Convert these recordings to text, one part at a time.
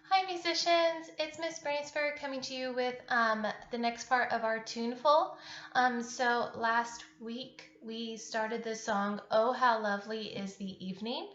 Hi musicians, it's Miss Brainsford coming to you with the next part of our tuneful. So last week we started the song "Oh How Lovely Is the Evening"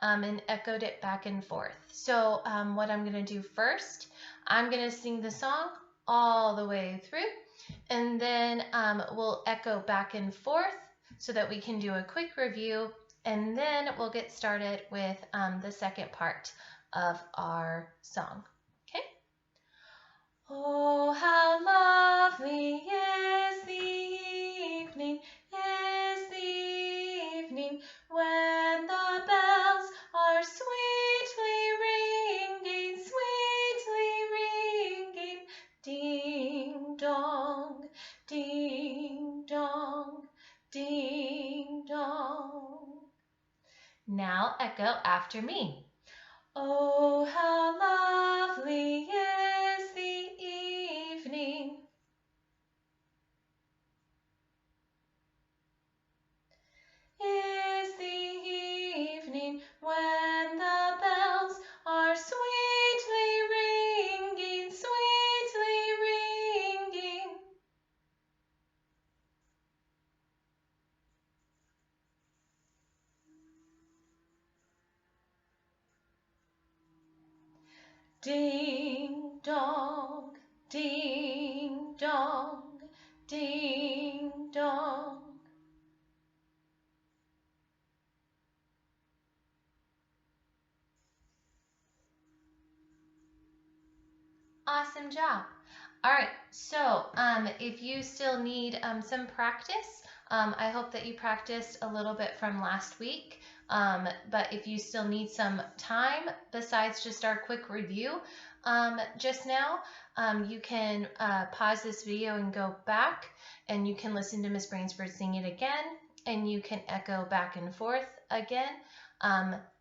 and echoed it back and forth. So what I'm going to do first, I'm going to sing the song all the way through, and then we'll echo back and forth so that we can do a quick review, and then we'll get started with the second part of our song. Okay? Oh, how lovely is the evening, when the bells are sweetly ringing, ding dong, ding dong, ding dong. Now echo after me. Oh, how lovely is the evening. Is the evening when the bells are sweetly ringing, sweetly ringing. Ding dong, ding dong, ding dong. Awesome job. All right, so if you still need some practice, I hope that you practiced a little bit from last week. But if you still need some time besides just our quick review just now, you can pause this video and go back, and you can listen to Miss Brainsford sing it again, and you can echo back and forth again,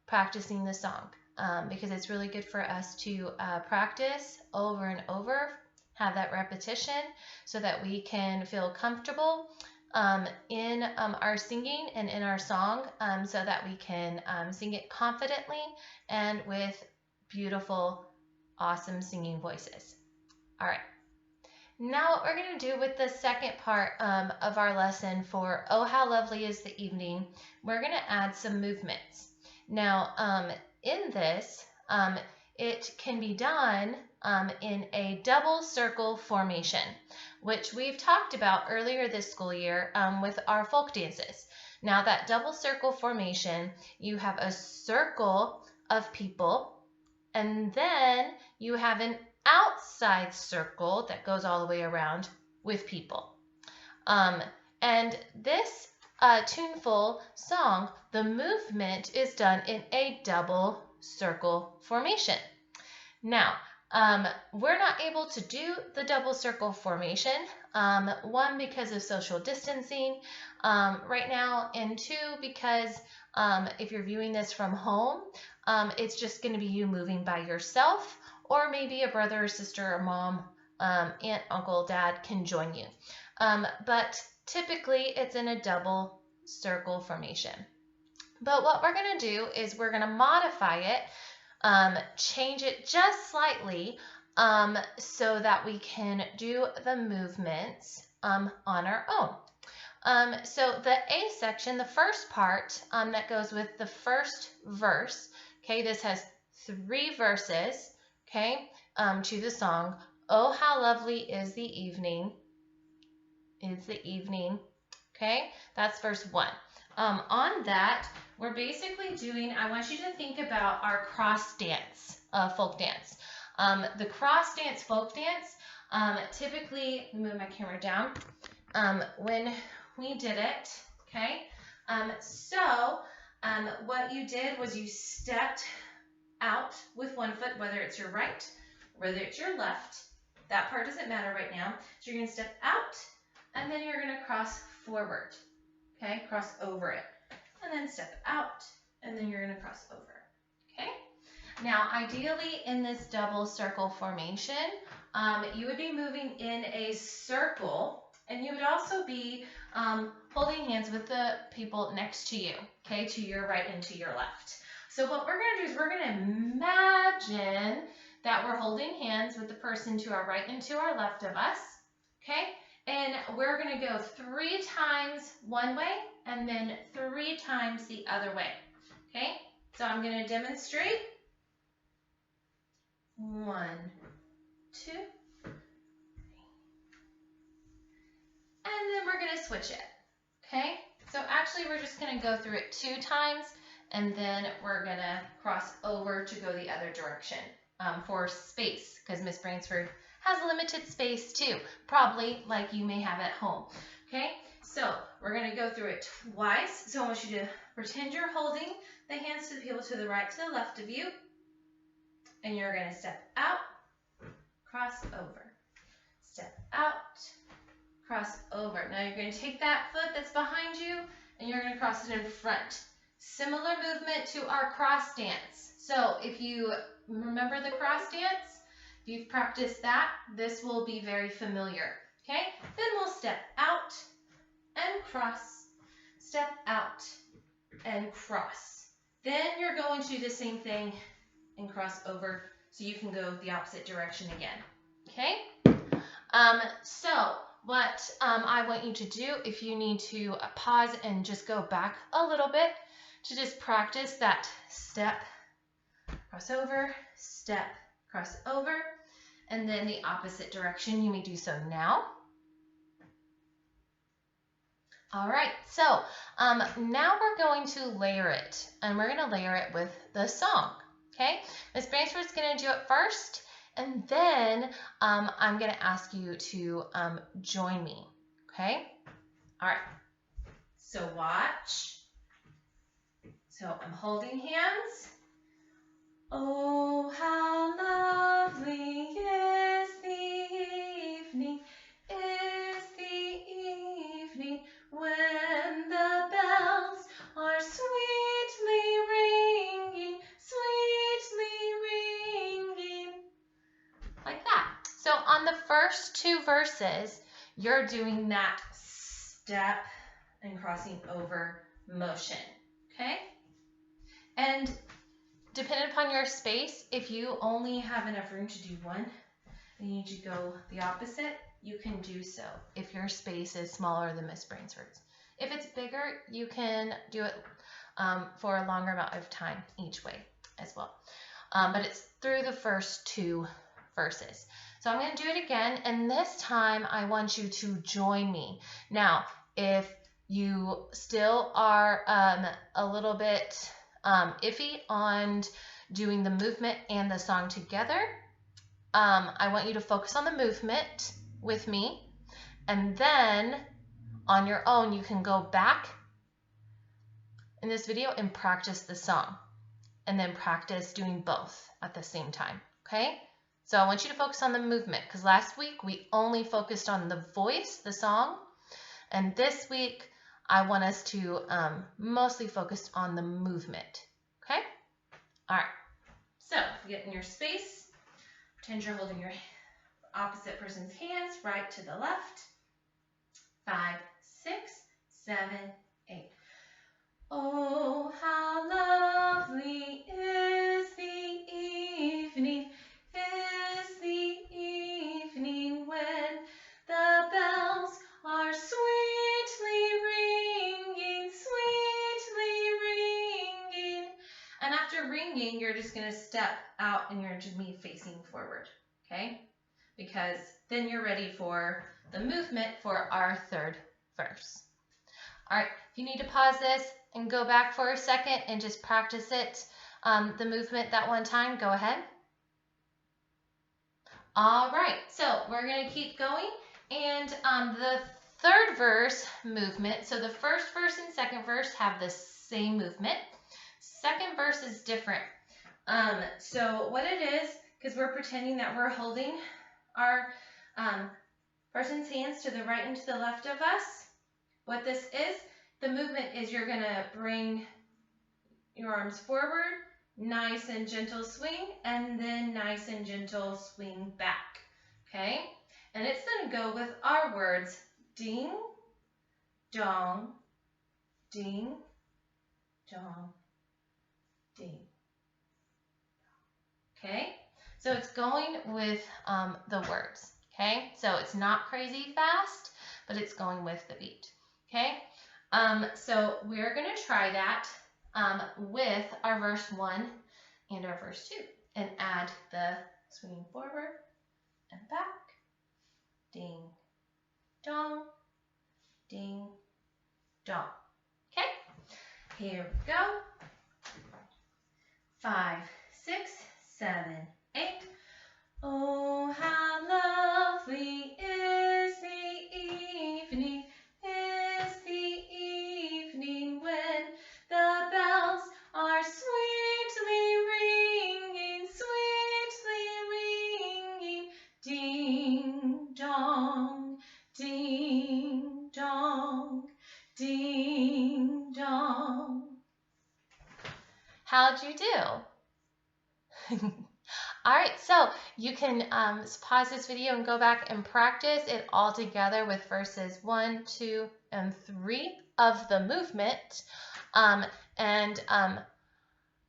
practicing the song. Because it's really good for us to practice over and over, have that repetition so that we can feel comfortable in our singing and in our song, so that we can sing it confidently and with beautiful, awesome singing voices. All right. Now what we're going to do with the second part of our lesson for "Oh How Lovely Is the Evening," we're going to add some movements. Now in this, it can be done in a double circle formation, which we've talked about earlier this school year with our folk dances. Now that double circle formation, you have a circle of people, and then you have an outside circle that goes all the way around with people. And this tuneful song, the movement is done in a double circle formation. Now, we're not able to do the double circle formation, one, because of social distancing right now, and two, because if you're viewing this from home, it's just going to be you moving by yourself, or maybe a brother or sister or mom, aunt, uncle, dad can join you. But typically it's in a double circle formation. But what we're going to do is we're going to modify it, change it just slightly so that we can do the movements on our own. So the A section, the first part that goes with the first verse, okay, this has 3 verses, okay, to the song. Oh, how lovely is the evening, okay, that's verse 1. On that, we're basically doing, I want you to think about our cross dance, folk dance. The cross dance, folk dance, typically, let me move my camera down, when we did it, okay, so what you did was you stepped out with one foot, whether it's your right, whether it's your left, that part doesn't matter right now. So you're going to step out, and then you're going to cross forward, okay, cross over it, and then step out, and then you're going to cross over, okay? Now, ideally in this double circle formation, you would be moving in a circle, and you would also be holding hands with the people next to you, okay, to your right and to your left. So what we're going to do is we're going to imagine that we're holding hands with the person to our right and to our left of us, okay? And we're going to go 3 times one way and then 3 times the other way, okay? So I'm going to demonstrate. 1, 2, and then we're going to switch it, okay? So actually we're just going to go through it 2 times, and then we're going to cross over to go the other direction for space, because Miss Brainsford has limited space too, probably like you may have at home, okay? So we're going to go through it twice. So I want you to pretend you're holding the hands to the people to the right, to the left of you, and you're going to step out, cross over, step out, cross over. Now you're going to take that foot that's behind you and you're going to cross it in front. Similar movement to our cross dance. So if you remember the cross dance, if you've practiced that, this will be very familiar. Okay? Then we'll step out and cross, step out and cross. Then you're going to do the same thing and cross over so you can go the opposite direction again. Okay? So what I want you to do, if you need to pause and just go back a little bit to just practice that step, cross over, step, cross over, and then the opposite direction. You may do so now. All right, so now we're going to layer it, and we're going to layer it with the song, okay? Miss Bransford's going to do it first, and then I'm going to ask you to join me, okay? All right, so watch. So I'm holding hands. Oh, how lovely is the evening, when the bells are sweetly ringing, like that. So on the first 2 verses, you're doing that step and crossing over motion, okay? And depending upon your space, if you only have enough room to do one and you need to go the opposite, you can do so if your space is smaller than Miss Brainsford's. If it's bigger, you can do it for a longer amount of time each way as well. But it's through the first 2 verses. So I'm going to do it again, and this time I want you to join me. Now, if you still are a little bit iffy on doing the movement and the song together, I want you to focus on the movement with me, and then on your own you can go back in this video and practice the song, and then practice doing both at the same time, okay? So I want you to focus on the movement, because last week we only focused on the voice, the song, and this week I want us to mostly focus on the movement, okay? All right, so get in your space, pretend you're holding your opposite person's hands, right to the left. 5, 6, 7, 8. Oh, how lovely is the evening, when the bells are sweetly ringing. And after ringing, you're just going to step out and you're going to be facing forward, okay? Because then you're ready for the movement for our 3rd verse. All right, if you need to pause this and go back for a second and just practice it, the movement that one time, go ahead. All right, so we're going to keep going, and the 3rd verse movement, so the 1st verse and 2nd verse have the same movement. 2nd verse is different. So what it is, because we're pretending that we're holding our person's hands to the right and to the left of us, what this is, the movement is you're going to bring your arms forward, nice and gentle swing, and then nice and gentle swing back, okay? And it's going to go with our words, ding, dong, ding, dong, ding. Okay? So it's going with the words, okay? So it's not crazy fast, but it's going with the beat, okay? So we're going to try that with our verse 1 and our verse 2 and add the swinging forward and back, ding, dong, ding, dong. Okay, here we go. 5, 6, 7, 8. Oh, how lovely is the evening, when the bells are sweetly ringing, ding dong, ding dong, ding dong. How'd you do? All right, so you can pause this video and go back and practice it all together with verses 1, 2, and 3 of the movement, and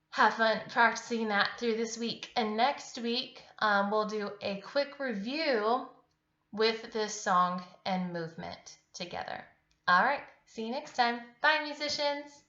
have fun practicing that through this week. And next week, we'll do a quick review with this song and movement together. All right, see you next time. Bye, musicians.